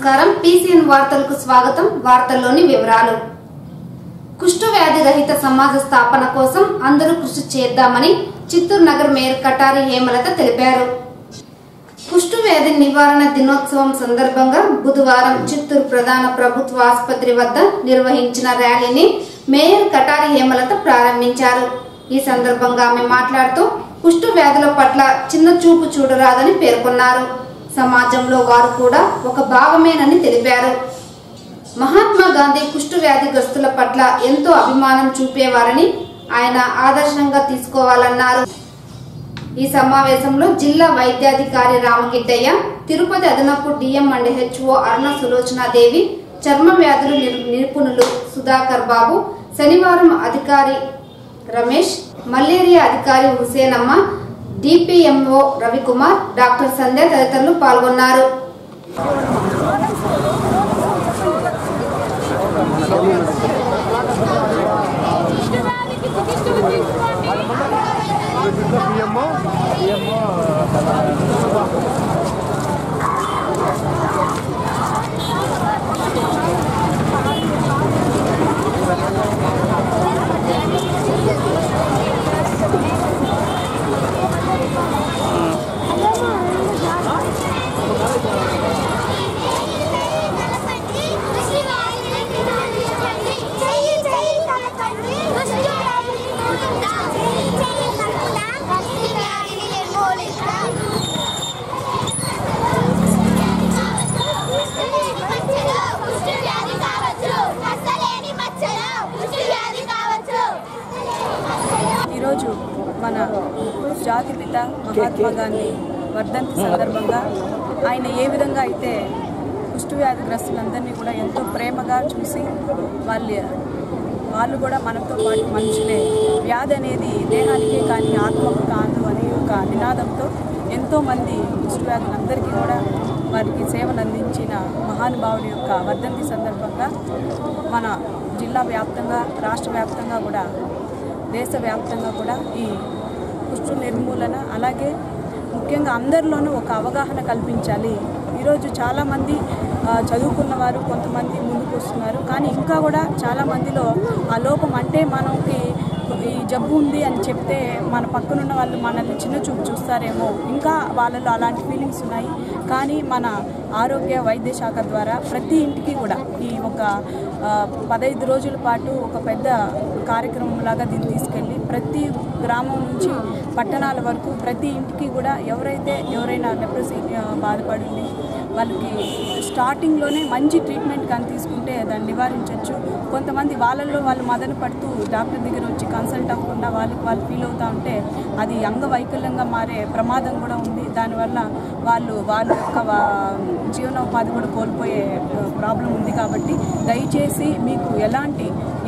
నమస్కారం పీసీఎన్ వార్తలకు స్వాగతం వార్తల్లోని వివరాలు కుష్టు వ్యాధి రహిత సమాజ స్థాపన కోసం అందరూ కృషి చేద్దామని చిత్తూరు నగర్ మేయర్ కటారి హేమలత తెలిపారు కుష్టు వ్యాధి నివారణ దినోత్సవం సందర్భంగా బుధవారం చిత్తూరు ప్రధాన ప్రభుత్వ ఆసుపత్రి వద్ద నిర్వహించిన ర్యాలీని మేయర్ కటారి హేమలత ప్రారంభించారు ఈ సందర్భంగా ఆమె మాట్లాడుతూ కుష్టు వ్యాధుల పట్ల చిన్న చూపు చూడరాదని పేర్కొన్నారు సమాజంలో వారు కూడా ఒక భాగమేనని తెలిపారు మహాత్మా గాంధీ కుష్టు వ్యాధిగ్రస్తుల పట్ల ఎంతో అభిమానం చూపేవారని ఆయన ఆదర్శంగా తీసుకోవాలన్నారు ఈ సమావేశంలో జిల్లా వైద్యాధికారి రామగిడ్డయ్య తిరుపతి అదనపు డిఎం అండ్ హెచ్ఓ అరుణ సులోచనాదేవి చర్మ వ్యాధుల నిపుణులు సుధాకర్ బాబు శనివారం అధికారి రమేష్ మలేరియా అధికారి హుసేనమ్మ డిపిఎంఓ రవికుమార్ డాక్టర్ సంధ్య తదితరులు పాల్గొన్నారు ఈరోజు మన జాతిపిత మహాత్మా గాంధీ వర్ధంతి సందర్భంగా ఆయన ఏ విధంగా అయితే కుష్టు వ్యాధిగ్రస్తులందరినీ కూడా ఎంతో ప్రేమగా చూసి వాళ్ళు కూడా మనతో పాటు మనుషులే వ్యాధి అనేది దేహానికే కానీ ఆత్మకు కాదు అనే ఒక నినాదంతో ఎంతోమంది కుష్టు వ్యాధులందరికీ కూడా వారికి సేవలు అందించిన మహానుభావుడి యొక్క వర్ధంతి సందర్భంగా మన జిల్లా వ్యాప్తంగా రాష్ట్ర వ్యాప్తంగా కూడా దేశవ్యాప్తంగా కూడా ఈ కుష్టు నిర్మూలన అలాగే ముఖ్యంగా అందరిలోనూ ఒక అవగాహన కల్పించాలి ఈరోజు చాలామంది చదువుకున్న వారు కొంతమంది ముందుకు వస్తున్నారు కానీ ఇంకా కూడా చాలామందిలో ఆ లోపం అంటే మనకి ఈ జబ్బు ఉంది అని చెప్తే మన పక్కనున్న వాళ్ళు మనల్ని చిన్న చూపు చూస్తారేమో ఇంకా వాళ్ళలో అలాంటి ఫీలింగ్స్ ఉన్నాయి కానీ మన ఆరోగ్య వైద్య శాఖ ద్వారా ప్రతి ఇంటికి కూడా ఈ ఒక 15 రోజుల పాటు ఒక పెద్ద కార్యక్రమంలాగా దీన్ని తీసుకెళ్ళి ప్రతి గ్రామం నుంచి పట్టణాల వరకు ప్రతి ఇంటికి కూడా ఎవరైనా లెప్రసీ బాధపడింది వాళ్ళకి స్టార్టింగ్లోనే మంచి ట్రీట్మెంట్ కానీ తీసుకుంటే దాన్ని నివారించవచ్చు కొంతమంది వాళ్ళల్లో వాళ్ళు మదన పడుతూ డాక్టర్ దగ్గర వచ్చి కన్సల్ట్ అవ్వకుండా వాళ్ళు ఫీల్ అవుతూ ఉంటే అది అంగవైకల్యంగా మారే ప్రమాదం కూడా ఉంది దానివల్ల వాళ్ళ యొక్క జీవనోపాధి కూడా కోల్పోయే ప్రాబ్లం ఉంది కాబట్టి దయచేసి మీకు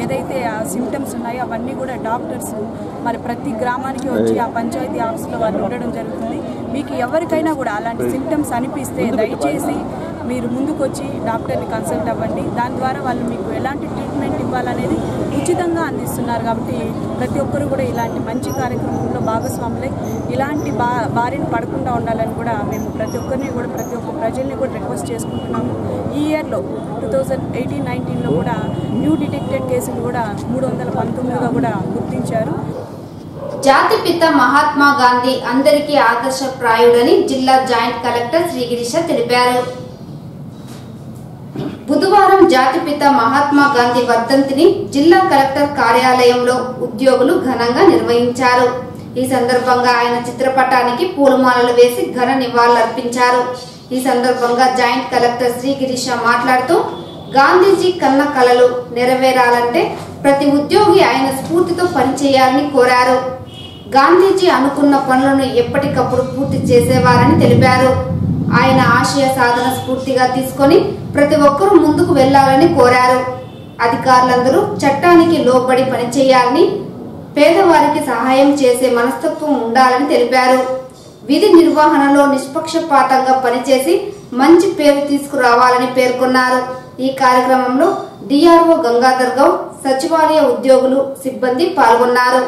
ఏదైతే ఆ సిమ్టమ్స్ ఉన్నాయో అవన్నీ కూడా డాక్టర్స్ మరి ప్రతి గ్రామానికి వచ్చి ఆ పంచాయతీ ఆఫీస్లో వాళ్ళు ఉండడం జరుగుతుంది మీకు ఎవరికైనా కూడా అలాంటి సిమ్టమ్స్ అనిపిస్తే దయచేసి మీరు ముందుకు వచ్చి డాక్టర్ని కన్సల్ట్ అవ్వండి దాని ద్వారా వాళ్ళు మీకు ఎలాంటి ట్రీట్మెంట్ ఇవ్వాలనేది ఉచితంగా అందిస్తున్నారు కాబట్టి ప్రతి ఒక్కరు కూడా ఇలాంటి మంచి కార్యక్రమంలో భాగస్వాములై ఇలాంటి బారిన పడకుండా ఉండాలని కూడా మేము ప్రతి ఒక్క ప్రజల్ని కూడా రిక్వెస్ట్ చేసుకుంటున్నాము ఈ ఇయర్లో 2018-19లో కూడా న్యూ డిటెక్టెడ్ కేసులు కూడా 319గా కూడా గుర్తించారు జాతిపిత మహాత్మా గాంధీ అందరికీ ఆదర్శప్రాయుడని జిల్లా జాయింట్ కలెక్టర్ శ్రీగిరీష తెలిపారు బుధవారం జాతిపిత మహాత్మా గాంధీ వర్ధంతిని జిల్లా కలెక్టర్ కార్యాలయంలో ఉద్యోగులు ఘనంగా నిర్వహించారు ఈ సందర్భంగా ఆయన చిత్రపటానికి పూలమాలలు వేసి ఘన నివాళులర్పించారు ఈ సందర్భంగా జాయింట్ కలెక్టర్ శ్రీగిరీష మాట్లాడుతూ గాంధీజీ కన్న కలలు నెరవేరాలంటే ప్రతి ఉద్యోగి ఆయన స్ఫూర్తితో పనిచేయాలని కోరారు గాంధీజీ అనుకున్న పనులను ఎప్పటికప్పుడు పూర్తి చేసేవారని తెలిపారు ఆయన ఆశయ సాధన స్ఫూర్తిగా తీసుకొని ప్రతి ఒక్కరూ ముందుకు వెళ్లాలని కోరారు అధికారులందరూ చట్టానికి లోబడి పనిచేయాలని పేదవారికి సహాయం చేసే మనస్తత్వం ఉండాలని తెలిపారు విధి నిర్వహణలో నిష్పక్షపాతంగా పనిచేసి మంచి పేరు తీసుకురావాలని పేర్కొన్నారు ఈ కార్యక్రమంలో డిఆర్ఓ గంగాధర్ గౌడ్ సచివాలయ ఉద్యోగులు సిబ్బంది పాల్గొన్నారు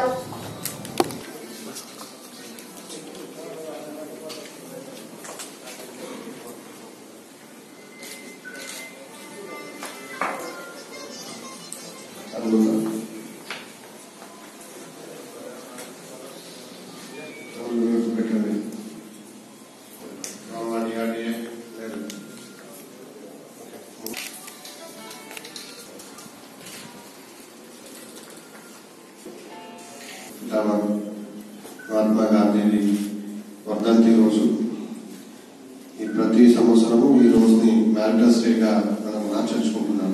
మహాత్మా గాంధీ వర్ధంతి రోజు ఈ ప్రతి సంవత్సరము ఈ రోజుని మ్యారిటస్ డేగా మనం ఆచరించుకుంటున్నాం.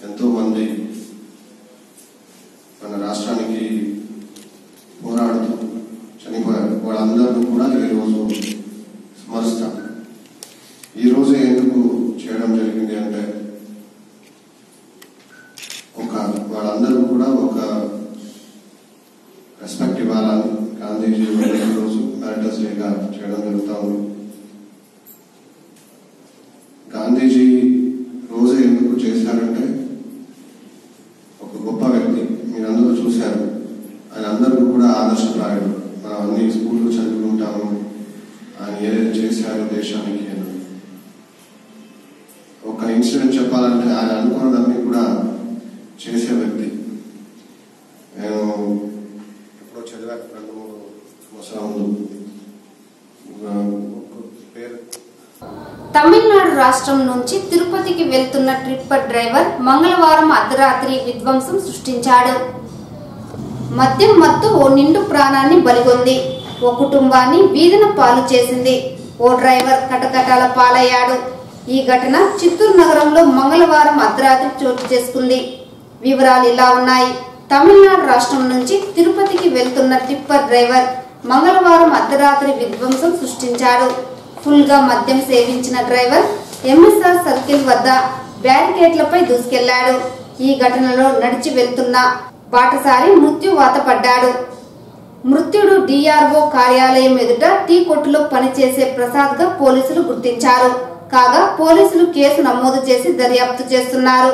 ఎంతో మంది మన రాష్ట్రానికి పోరాడుతూ చనిపోయారు. వాళ్ళందరూ కూడా ఈ రోజు స్మరిస్తాం. ఈ రోజు ఎందుకు చేయడం జరిగింది అంటే వాళ్ళందరూ కూడా ఒక రెస్పెక్ట్ ఇవ్వాలని గాంధీజీ రోజు మ్యారిటస్ డేగా చేయడం జరుగుతూ ఉంది. గాంధీజీ రోజు ఎందుకు చేశారంటే ఒక గొప్ప వ్యక్తి, మీరందరూ చూశారు. ఆయన అందరూ కూడా ఆదర్శప్రాయుడు. మనం అన్ని స్కూల్లో చదువుకుంటాము ఆయన ఏదైతే చేశారో దేశానికి అని. ఒక ఇన్సిడెంట్ చెప్పాలంటే ఆయన అనుకున్నదన్నీ కూడా చేసే వ్యక్తి. నేను ఎప్పుడో చదివాక 2-3 సంవత్సరాల ముందు పేరు. తమిళనాడు రాష్ట్రం నుంచి తిరుపతికి వెళ్తున్న ట్రిప్పర్ డ్రైవర్ మంగళవారం అర్ధరాత్రి విధ్వంసం సృష్టించాడు. మద్యం మత్తు ఓ నిండు ప్రాణాన్ని బలిగొంది. ఓ కుటుంబాన్ని వీధిన పాలు చేసింది. ఓ డ్రైవర్ కటకటాల పాలయ్యాడు. ఈ ఘటన చిత్తూరు నగరంలో మంగళవారం అర్ధరాత్రి చోటు చేసుకుంది. వివరాలు ఇలా ఉన్నాయి. తమిళనాడు రాష్ట్రం నుంచి తిరుపతికి వెళ్తున్న టిప్పర్ డ్రైవర్ మంగళవారం అర్ధరాత్రి విధ్వంసం సృష్టించాడు. ఫుల్ గా మద్యం సేవించిన డ్రైవర్ ఎంఎస్ఆర్ సర్కిల్ వద్ద బ్యారికేడ్లపై దూసుకెళ్లాడు. ఈ ఘటనలో నడిచి వెళ్తున్న బాటసారి మృత్యువాత పడ్డాడు. మృత్యుడు డిఆర్ఓ కార్యాలయం ఎదుట టీ కొట్టులో పనిచేసే ప్రసాద్ గా పోలీసులు గుర్తించారు. కాగా పోలీసులు కేసు నమోదు చేసి దర్యాప్తు చేస్తున్నారు.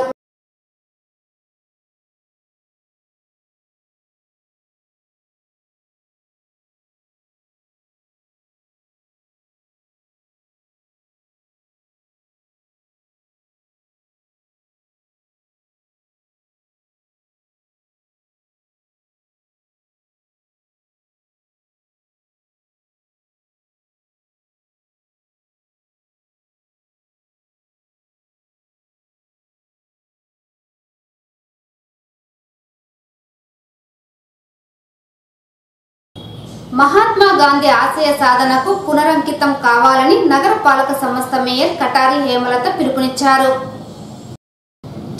మహాత్మా గాంధీ ఆశయ సాధనకు పునరంకితం కావాలని నగరపాలక సంస్థ మేయర్ కటారి హేమలత పిలుపునిచ్చారు.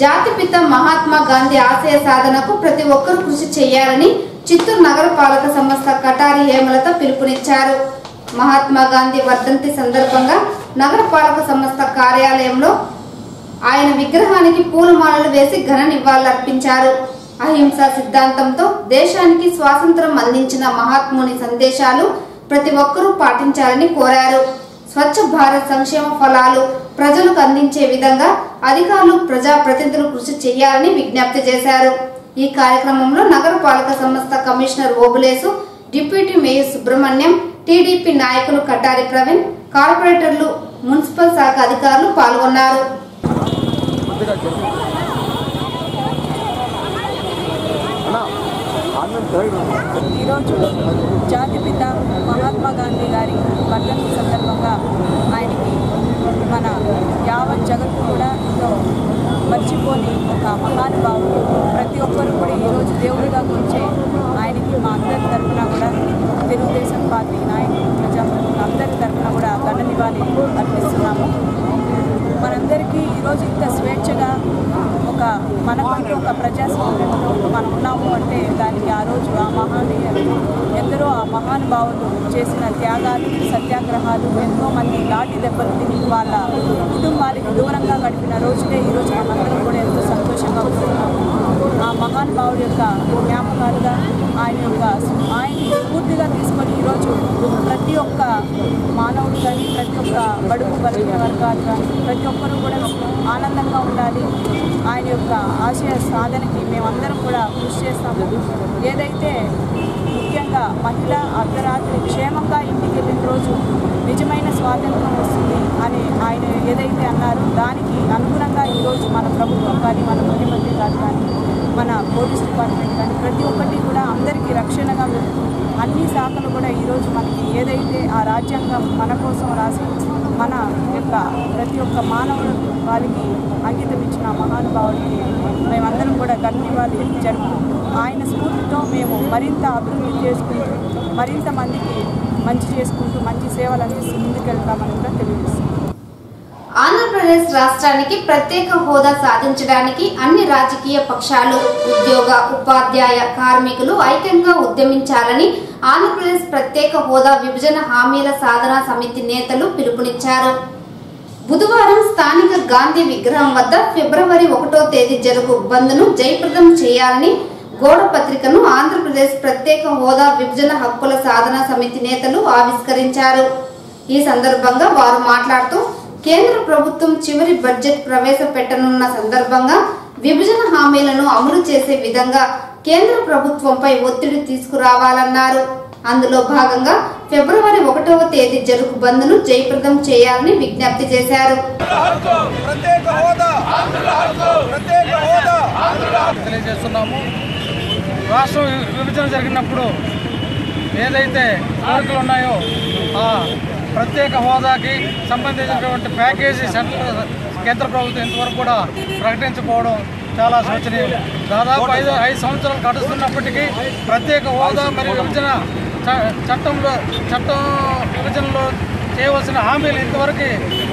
జాతిపిత మహాత్మా గాంధీ ఆశయ సాధనకు ప్రతి ఒక్కరూ కృషి చేయాలని చిత్తూరు నగరపాలక సంస్థ కటారి హేమలత పిలుపునిచ్చారు. మహాత్మా గాంధీ వర్ధంతి సందర్భంగా నగరపాలక సంస్థ కార్యాలయంలో ఆయన విగ్రహానికి పూలమాలలు వేసి ఘన నివాళులర్పించారు. అహింసా సిద్ధాంతంతో దేశానికి స్వాతంత్రం అందించిన మహాత్ముని సందేశాలు ప్రతి ఒక్కరూ పాటించాలని కోరారు. స్వచ్ఛ భారత్ సంక్షేమ ఫలాలు ప్రజలకు అందించే విధంగా అధికారులు ప్రజాప్రతినిధులు కృషి చేయాలని విజ్ఞప్తి చేశారు. ఈ కార్యక్రమంలో నగరపాలక సంస్థ commissioner Obulesu, deputy mayor Subrahmanyam, TDP నాయకులు కటారి ప్రవీణ్, కార్పొరేటర్లు, మున్సిపల్ శాఖ అధికారులు పాల్గొన్నారు. ఈరోజు జాతిపిత మహాత్మా గాంధీ గారి వర్ధంతి సందర్భంగా ఆయనకి మన యావత్ జగత్తు కూడా ఎంతో మర్చిపోని ఒక మహానుభావుడు. ప్రతి ఒక్కరు కూడా ఈరోజు దేవుడిగా కొలిచే ఆయనకి మా అందరి తరఫున కూడా తెలుగుదేశం పార్టీ నాయకులు, ప్రజాప్రతినిధులు అందరి తరఫున కూడా ఘన నివాళి అర్పిస్తున్నాము. మనందరికీ ఈరోజు ఇంత స్వేచ్ఛగా మనకంటూ ఒక ప్రజాస్వామ్యంలో మనం ఉన్నాము అంటే దానికి ఆ రోజు ఆ మహానీయులు ఎందరో ఆ మహానుభావులు చేసిన త్యాగాలు, సత్యాగ్రహాలు, ఎంతోమంది లాఠీ దెబ్బలు తిని వాళ్ళ కుటుంబానికి దూరంగా గడిపిన రోజులే ఈరోజు మనందరం కూడా ఎంతో సంతోషంగా ఉంటున్నాము. ఆ మహానుభావుడి యొక్క జ్ఞాపకాలుగా ఆయన్ని స్ఫూర్తిగా తీసుకొని ఈరోజు ప్రతి ఒక్క మానవుడు కానీ, ప్రతి ఒక్క బడుగు బలహీన వర్గాలు కానీ ప్రతి ఒక్కరూ కూడా ఆనందంగా ఉండాలి. ఆయన యొక్క ఆశయ సాధనకి మేమందరం కూడా కృషి చేస్తాము. ఏదైతే ముఖ్యంగా మహిళ అర్ధరాత్రి క్షేమంగా ఇంటికి వెళ్ళిన రోజు నిజమైన స్వాతంత్రం వస్తుంది అని ఆయన ఏదైతే అన్నారో దానికి అనుగుణంగా ఈరోజు మన ప్రభుత్వం కానీ, మన ముఖ్యమంత్రి గారు కానీ మన పోలీస్ డిపార్ట్మెంట్ కానీ ప్రతి ఒక్కటి కూడా అందరికీ రక్షణగా వెళ్తూ అన్ని శాఖలు కూడా ఈరోజు మనకి ఏదైతే ఆ రాజ్యాంగం మన కోసం రాసి మన యొక్క ప్రతి ఒక్క మానవుడు వారికి అంకితం ఇచ్చిన మహానుభావుడికి మేమందరం కూడా ఘననివాళి జరుపుకుంటూ ఆయన స్ఫూర్తితో మేము మరింత అభివృద్ధి చేసుకుంటూ మరింత మందికి మంచి చేసుకుంటూ మంచి సేవలు అందిస్తూ ముందుకెళ్తామని కూడా తెలియజేస్తున్నాం. ఆంధ్రప్రదేశ్ రాష్ట్రానికి ప్రత్యేక హోదా సాధించడానికి అన్ని రాజకీయ పక్షాలు, ఉద్యోగ, ఉపాధ్యాయ, కార్మికులు ఐక్యంగా ఉద్యమించాలని ఆంధ్రప్రదేశ్ ప్రత్యేక హోదా విభజన హామీల సాధనా సమితి నేతలు పిలుపునిచ్చారు. బుధవారం స్థానిక గాంధీ విగ్రహం వద్ద ఫిబ్రవరి 1వ తేదీ జరుగు బంద్ను జయప్రదం చేయాలని గోడ పత్రికను ఆంధ్రప్రదేశ్ ప్రత్యేక హోదా విభజన హక్కుల సాధనా సమితి నేతలు ఆవిష్కరించారు. ఈ సందర్భంగా వారు మాట్లాడుతూ కేంద్ర ప్రభుత్వం చివరి బడ్జెట్ ప్రవేశపెట్టనున్న సందర్భంగా విభజన హామీలను అమలు చేసే విధంగా కేంద్ర ప్రభుత్వంపై ఒత్తిడి తీసుకురావాలన్నారు. అందులో భాగంగా ఫిబ్రవరి 1వ తేదీ జరుగు బంద్ను జయప్రదం చేయాలని విజ్ఞప్తి చేశారు. రాష్ట్రం విభజన జరిగినప్పుడు ఏదైతే కోరికలు ఉన్నాయో ఆ ప్రత్యేక హోదాకి సంబంధించినటువంటి ప్యాకేజీ కేంద్ర ప్రభుత్వం ఇంతవరకు కూడా ప్రకటించకపోవడం చాలా శోచనీయం. దాదాపు 5 సంవత్సరాలు గడుస్తున్నప్పటికీ ప్రత్యేక హోదా మరియు చట్టం విభజనలో చేయవలసిన హామీలు ఇంతవరకు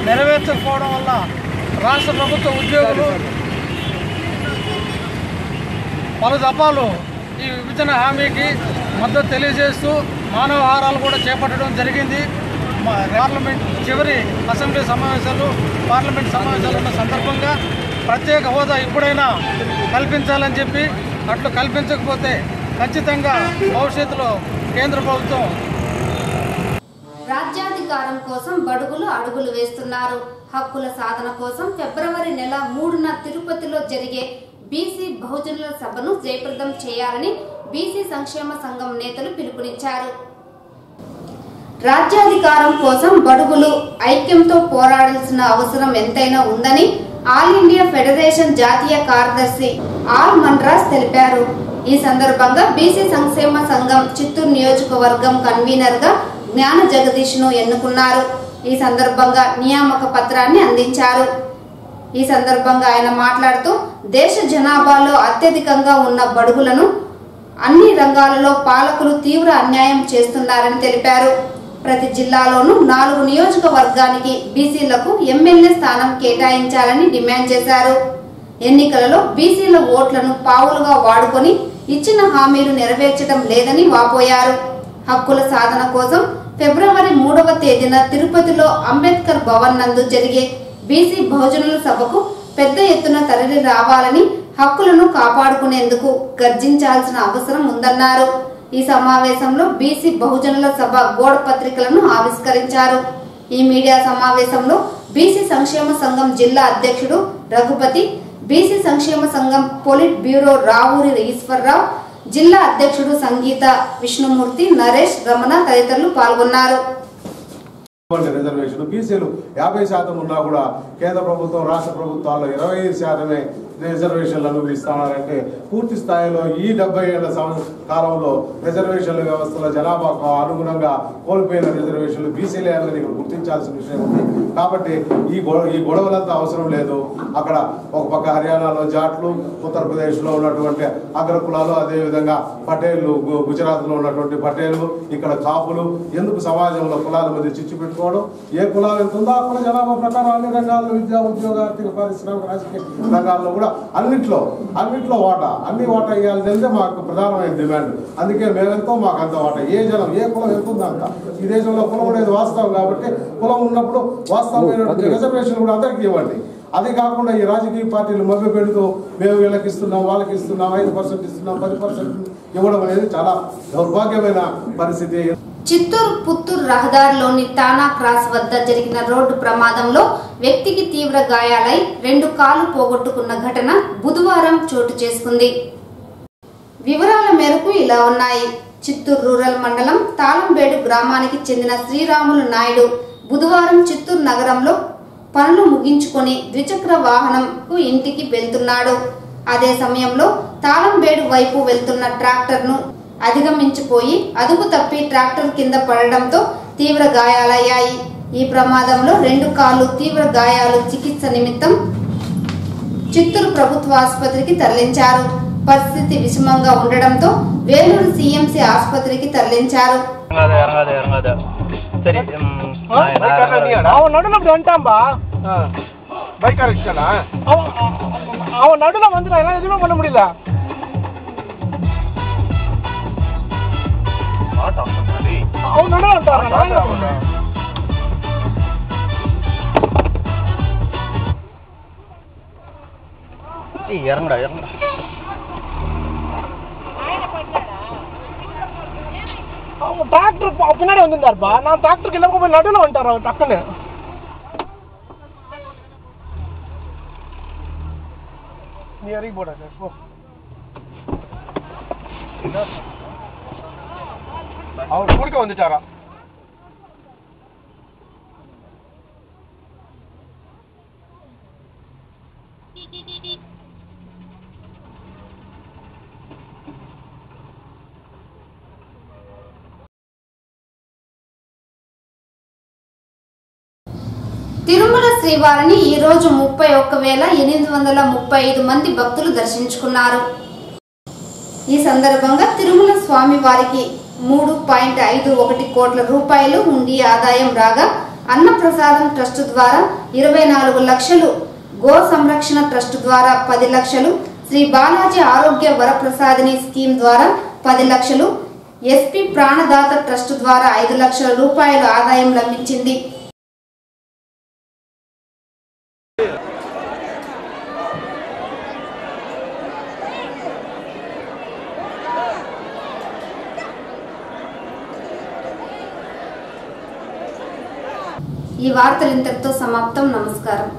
నెరవేర్చకపోవడం వల్ల రాష్ట్ర ప్రభుత్వ ఉద్యోగులు పలు దఫాలు ఈ విభజన హామీకి మద్దతు తెలియజేస్తూ మానవహారాలు కూడా చేపట్టడం జరిగింది. పార్లమెంట్ చివరి అసెంబ్లీ సమావేశాలు, పార్లమెంట్ సమావేశాలు ఉన్న సందర్భంగా ప్రత్యేక హోదా ఇప్పుడైనా కల్పించాలని చెప్పి, అట్లు కల్పించకపోతే ఖచ్చితంగా భవిష్యత్తులో కేంద్ర ప్రభుత్వం రాజ్యాధికారం కోసం బడుగులు అడుగులు వేస్తున్నారు. హక్కుల సాధన కోసం ఫిబ్రవరి నెల 3న తిరుపతిలో జరిగే బీసీ బహుజనుల సభను జయప్రదం చేయాలని బీసీ సంక్షేమ సంఘం నేతలు పిలుపునిచ్చారు. రాజ్యాధికారం కోసం బడుగులు ఐక్యంతో పోరాడాల్సిన అవసరం ఎంతైనా ఉందని ఆల్ ఇండియా ఫెడరేషన్ జాతీయ కార్యదర్శి ఆర్ మన్రాజ్ తెలిపారు. ఈ సందర్భంగా బీసీ సంక్షేమ సంఘం చిత్తూరు నియోజకవర్గం కన్వీనర్ గా జ్ఞాన జగదీష్ ను ఎన్నుకున్నారు. ఈ సందర్భంగా నియామక పత్రాన్ని అందించారు. ఈ సందర్భంగా ఆయన మాట్లాడుతూ దేశ జనాభాలో అత్యధికంగా ఉన్న బడుగులను అన్ని రంగాలలో పాలకులు తీవ్ర అన్యాయం చేస్తున్నారని తెలిపారు. ప్రతి జిల్లాలోనూ 4 నియోజకవర్గానికి బీసీలకు ఎమ్మెల్యే స్థానం కేటాయించాలని డిమాండ్ చేశారు. ఎన్నికలలో బీసీల ఓట్లను పావులుగా వాడుకొని ఇచ్చిన హామీలు నెరవేర్చడం లేదని వాపోయారు. హక్కుల సాధన కోసం ఫిబ్రవరి 3వ తేదీన తిరుపతిలో అంబేద్కర్ భవన్ నందు జరిగే బీసీ బహుజనుల సభకు పెద్ద ఎత్తున తరలి రావాలని, హక్కులను కాపాడుకునేందుకు గర్జించాల్సిన అవసరం ఉందన్నారు. ఈ సమావేశంలో బీసీ బహుజనుల సభ గోడ పత్రికలను ఆవిష్కరించారు. ఈ మీడియా సమావేశంలో బీసీ సంక్షేమ సంఘం జిల్లా అధ్యక్షుడు రఘుపతి, బీసీ సంక్షేమ సంఘం పొలిట్ బ్యూరో రావూరి ఈశ్వరరావు, జిల్లా అధ్యక్షుడు సంగీత, విష్ణుమూర్తి, నరేష్, రమణ తదితరులు పాల్గొన్నారు. రిజర్వేషన్ బీసీలు 50% ఉన్నా కూడా కేంద్ర ప్రభుత్వం, రాష్ట్ర ప్రభుత్వాల్లో 25% రిజర్వేషన్లను ఇస్తున్నారంటే పూర్తి స్థాయిలో ఈ 70 ఏళ్ల కాలంలో రిజర్వేషన్ల వ్యవస్థలో జనాభాకు అనుగుణంగా కోల్పోయిన రిజర్వేషన్లు బీసీలే అని ఇక్కడ గుర్తించాల్సిన విషయం ఉంది. కాబట్టి ఈ గొడవలంతా అవసరం లేదు. అక్కడ ఒక పక్క హర్యానాలో జాట్లు, ఉత్తరప్రదేశ్లో ఉన్నటువంటి అగ్రకులాలు, అదేవిధంగా పటేళ్లు, గుజరాత్లో ఉన్నటువంటి పటేళ్లు, ఇక్కడ కాపులు, ఎందుకు సమాజంలో కులాల మధ్య చిచ్చు పెట్టుకోవడం? ఏ కులాలు ఎంత ఉందో అక్కడ జనాభా ప్రకారం అన్ని రంగాల్లో, విద్యా, ఉద్యోగ, ఆర్థిక, పారిశ్రామిక, రాజకీయ రంగాల్లో కూడా అన్నిట్లో వాటా ఇవ్వాలని తెలిస్తే మాకు ప్రధానమైన డిమాండ్. అందుకే మేమెంతో మాకు అంత వాటా, ఏ జనం ఏ కులం ఎంత ఉందో అంత. ఈ దేశంలో కులం అనేది వాస్తవం కాబట్టి కులం ఉన్నప్పుడు వాస్తవమైనటువంటి రిజర్వేషన్ కూడా అందరికీ ఇవ్వండి. అది కాకుండా ఈ రాజకీయ పార్టీలు మభ్య పెడుతూ మేము వీళ్ళకి ఇస్తున్నాం, వాళ్ళకి ఇస్తున్నాం, 5% ఇస్తున్నాం, 10% ఇవ్వడం అనేది చాలా దౌర్భాగ్యమైన పరిస్థితి. చిత్తూరు పుత్తూరు రహదారిలోని తానా క్రాస్ వద్ద జరిగిన రోడ్డు ప్రమాదంలో వ్యక్తికి తీవ్ర గాయాలై 2 కాళ్లు పోగొట్టుకున్న ఘటన బుధవారం చోటు చేసుకుంది. వివరాల మేరకు ఇలా ఉన్నాయి. చిత్తూరు రూరల్ మండలం తాళంబేడు గ్రామానికి చెందిన శ్రీరాములు నాయుడు బుధవారం చిత్తూరు నగరంలో పనులు ముగించుకొని ద్విచక్ర వాహనంకు ఇంటికి వెళ్తున్నాడు. అదే సమయంలో తాళంబేడు వైపు వెళ్తున్న ట్రాక్టర్ను అధిగమించిపోయి అదుపు తప్పి ట్రాక్టర్ కింద పడడంతో తీవ్ర గాయాలయ్యాయి. ఈ ప్రమాదంలో 2 కాళ్లు తీవ్ర గాయాలు చికిత్స నిమిత్తం చిత్తూరు ప్రభుత్వ ఆసుపత్రికి తరలించారు. పరిస్థితి విషమంగా ఉండడంతో వేలూరు సిఎంసి ఆసుపత్రికి తరలించారు. ట్రాక్టర్ పిన్నాడే ఉంది బా నా ట్రాక్టర్ కింద నడులో ఉంటారు పక్కనే அவர் குடிக்க வந்துட்டாரா? తిరుమల శ్రీవారిని ఈ రోజు 31,835 మంది భక్తులు దర్శించుకున్నారు. ఈ సందర్భంగా తిరుమల స్వామి వారికి 3.51 కోట్ల రూపాయలు హుండీ ఆదాయం రాగా అన్నప్రసాదం ట్రస్ట్ ద్వారా 24 లక్షలు, గో సంరక్షణ ట్రస్ట్ ద్వారా 10 లక్షలు, శ్రీ బాలాజీ ఆరోగ్య వరప్రసాదిని స్కీమ్ ద్వారా 10 లక్షలు, ఎస్పీ ప్రాణదాత ట్రస్ట్ ద్వారా 5 లక్షల రూపాయలు ఆదాయం లభించింది. ఈ వార్తలు ఇంతటితో సమాప్తం. నమస్కారం.